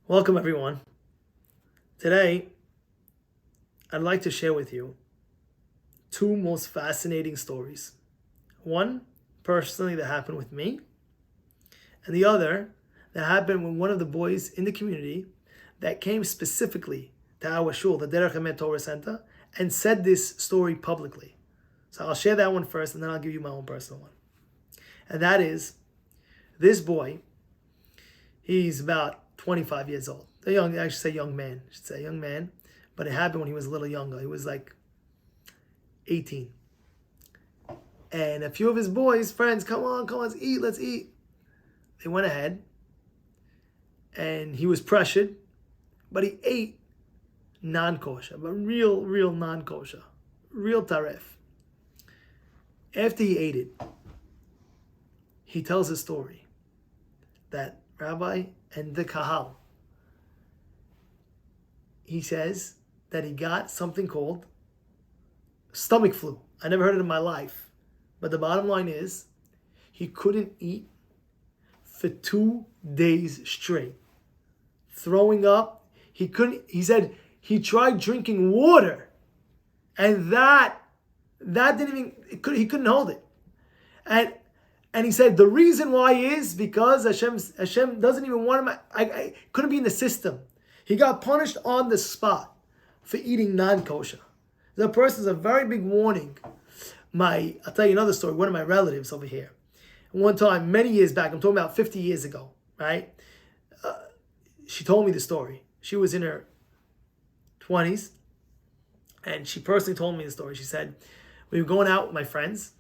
Welcome, everyone. Today, I'd like to share with you two most fascinating stories. One, personally, that happened with me, and the other that happened with one of the boys in the community that came specifically to our shul, the Derech Emet Torah Center, and said this story publicly. So I'll share that one first, and then I'll give you my own personal one. And that is, this boy, he's about 25 years old. I should say young man. But it happened when he was a little younger. He was like 18. And a few of his boys, friends, come on, let's eat. They went ahead. And he was pressured. But he ate non-kosher. But real non-kosher. Real taref. After he ate it, he tells a story that Rabbi and the Kahal, he says that he got something called stomach flu. I never heard it in my life. But the bottom line is, he couldn't eat for 2 days straight. Throwing up. He said he tried drinking water. And that didn't even, he couldn't hold it. And he said the reason why is because Hashem doesn't even want him. I couldn't be in the system. He got punished on the spot for eating non-kosher. The person's a very big warning. I'll tell you another story. One of my relatives over here, one time, many years back, I'm talking about 50 years ago, right? She told me the story. She was in her 20s, and she personally told me the story. She said, we were going out with my friends,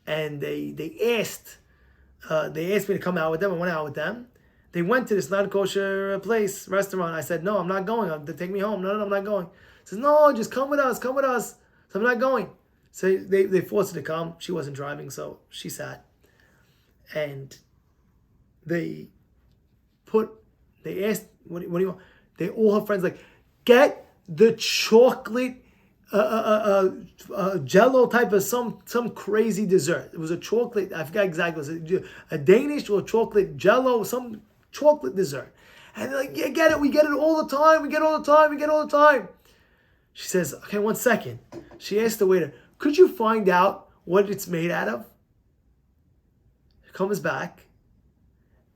and they asked me to come out with them. I went out with them. They went to this non-kosher restaurant. I said, no, I'm not going. They take me home. No, I'm not going. He says, no, just come with us. So I'm not going. So they forced her to come. She wasn't driving, so she sat. And they asked, what do you want? All her friends get the chocolate jello type of some crazy dessert. It was a chocolate, I forgot exactly, it was a Danish or chocolate jello, some chocolate dessert. And they're like, yeah, get it, we get it all the time, we get it all the time. She says, okay, 1 second. She asked the waiter, could you find out what it's made out of? She comes back,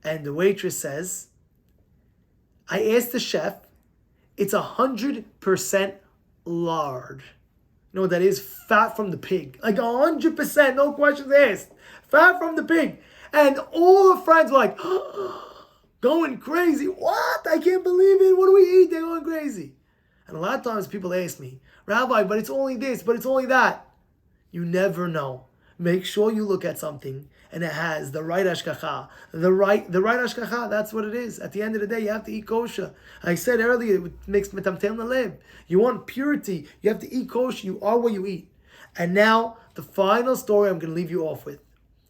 and the waitress says, I asked the chef, it's 100% lard. You know what that is? Fat from the pig. 100%, no questions asked. Fat from the pig. And all the friends were like, going crazy. What? I can't believe it. What do we eat? They're going crazy. And a lot of times people ask me, Rabbi, but it's only this, but it's only that. You never know. Make sure you look at something and it has the right hashgacha. The right hashgacha, that's what it is. At the end of the day, you have to eat kosher. I said earlier, it makes metamtem leleb. You want purity, you have to eat kosher. You are what you eat. And now, the final story I'm going to leave you off with.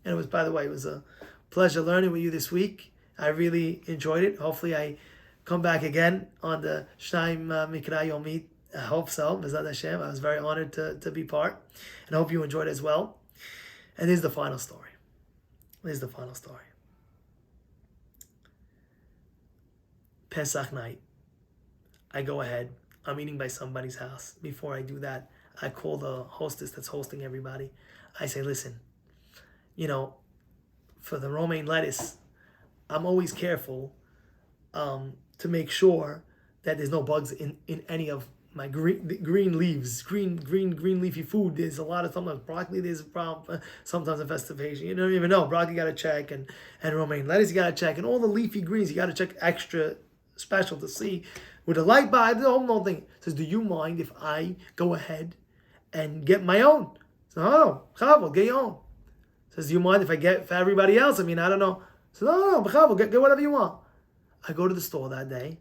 And it was, by the way, it was a pleasure learning with you this week. I really enjoyed it. Hopefully I come back again on the Shnayim Yomi. I hope so. B'ezrat Hashem. I was very honored to be part. And I hope you enjoyed it as well. And here's the final story. Pesach night. I go ahead. I'm eating by somebody's house. Before I do that, I call the hostess that's hosting everybody. I say, listen, for the romaine lettuce, I'm always careful to make sure that there's no bugs in any of my green leaves, green leafy food. There's a lot of, sometimes broccoli, there's a problem, sometimes infestation. You don't even know. Broccoli you got to check, and romaine lettuce you got to check, and all the leafy greens you got to check extra special to see. With a light bulb, the whole thing. Says, do you mind if I go ahead and get my own? So, no, Chavo, get your own. Says, do you mind if I get for everybody else? I don't know. So, no, Chavo, get whatever you want. I go to the store that day,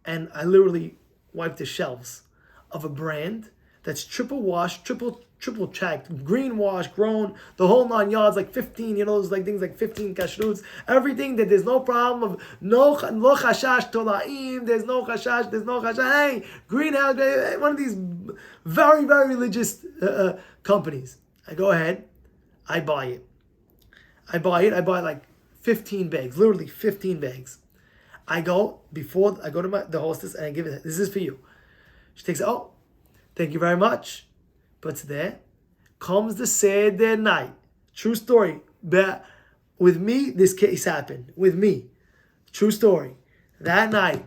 and I literally wipe the shelves of a brand that's triple washed, triple checked, green wash, grown, the whole 9 yards, 15, those things 15 kashrutz, everything that there's no problem of no chashash tolaim, there's no chashash, hey, greenhouse, one of these very, very religious companies. I go ahead, I buy it. I buy 15 bags, literally 15 bags. I go to the hostess and I give it. This is for you. She takes it. Oh, thank you very much. Puts it there. Comes the Seder night. True story. But with me, this case happened. With me. True story. That night,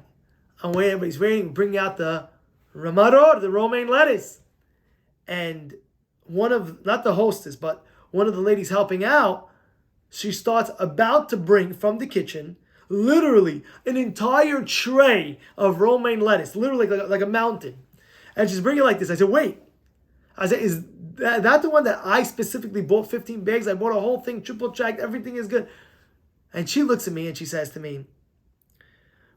I'm waiting. Everybody's waiting. Bring out the ramaror, the romaine lettuce. And not the hostess, but one of the ladies helping out, she starts about to bring from the kitchen, literally an entire tray of romaine lettuce, literally like a mountain. And she's bringing it like this. I said, wait. I said, is that the one that I specifically bought 15 bags? I bought a whole thing, triple checked, everything is good. And she looks at me and she says to me,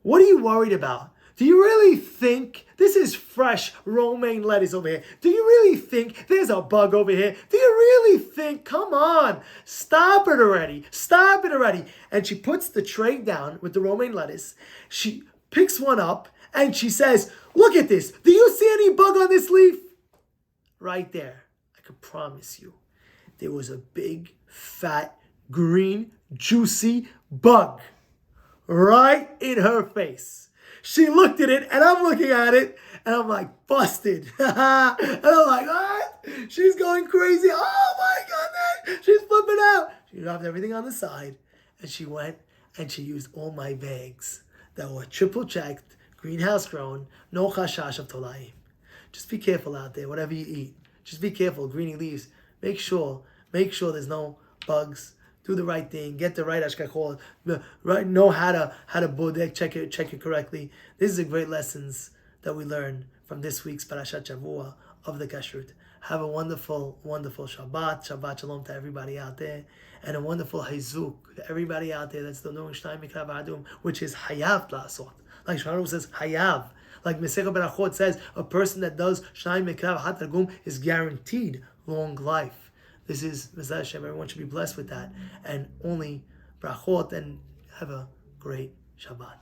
what are you worried about? Do you really think this is fresh romaine lettuce over here? Do you really think there's a bug over here? Do you really think, come on, stop it already. Stop it already. And she puts the tray down with the romaine lettuce. She picks one up and she says, look at this. Do you see any bug on this leaf? Right there. I can promise you. There was a big, fat, green, juicy bug right in her face. She looked at it, and I'm looking at it, and I'm like, busted. And I'm like, what? She's going crazy. Oh my goodness. She's flipping out. She dropped everything on the side, and she went and she used all my bags that were triple checked, greenhouse grown, no chashash of tolaim. Just be careful out there, whatever you eat. Just be careful, greeny leaves. Make sure there's no bugs. Do the right thing. Get the right hashgachot. Right, know how to bodek, check it correctly. This is a great lessons that we learn from this week's Parashat Shavua of the Kashrut. Have a wonderful, wonderful Shabbat. Shabbat Shalom to everybody out there. And a wonderful Hizuk to everybody out there that's still doing Shnayim Yomi, which is Hayav Lasot. Like Shlomo says, Hayav. Like Masechet Berachot says, a person that does Shnayim Yomi is guaranteed long life. This is Mizah Hashem. Everyone should be blessed with that. And only brachot, and have a great Shabbat.